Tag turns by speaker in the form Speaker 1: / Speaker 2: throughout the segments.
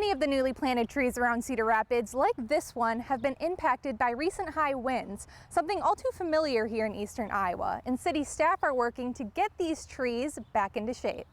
Speaker 1: Many of the newly planted trees around Cedar Rapids, like this one, have been impacted by recent high winds, something all too familiar here in eastern Iowa, and city staff are working to get these trees back into shape.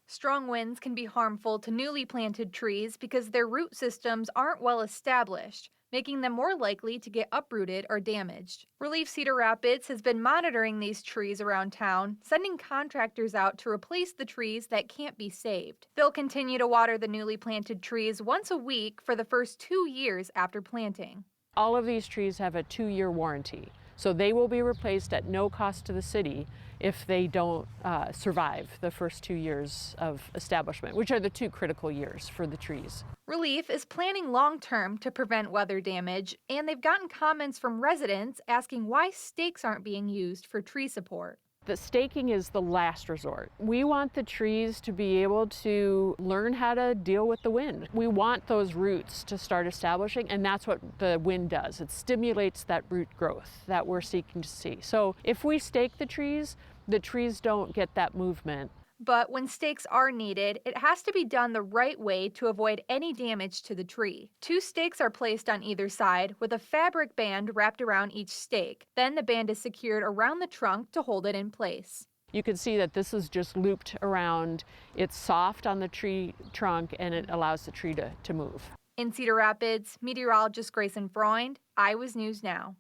Speaker 1: Strong winds can be harmful to newly planted trees because their root systems aren't well established, making them more likely to get uprooted or damaged. Relief Cedar Rapids has been monitoring these trees around town, sending contractors out to replace the trees that can't be saved. They'll continue to water the newly planted trees once a week for the first 2 years after planting.
Speaker 2: All of these trees have a 2-year warranty, so they will be replaced at no cost to the city if they don't survive the first 2 years of establishment, which are the 2 critical years for the trees.
Speaker 1: Relief is planning long-term to prevent weather damage, and they've gotten comments from residents asking why stakes aren't being used for tree support.
Speaker 2: The staking is the last resort. We want the trees to be able to learn how to deal with the wind. We want those roots to start establishing, and that's what the wind does. It stimulates that root growth that we're seeking to see. So if we stake the trees don't get that movement.
Speaker 1: But when stakes are needed, it has to be done the right way to avoid any damage to the tree. 2 stakes are placed on either side with a fabric band wrapped around each stake. Then the band is secured around the trunk to hold it in place.
Speaker 2: You can see that this is just looped around. It's soft on the tree trunk and it allows the tree to move.
Speaker 1: In Cedar Rapids, meteorologist Grayson Freund, Iowa's News Now.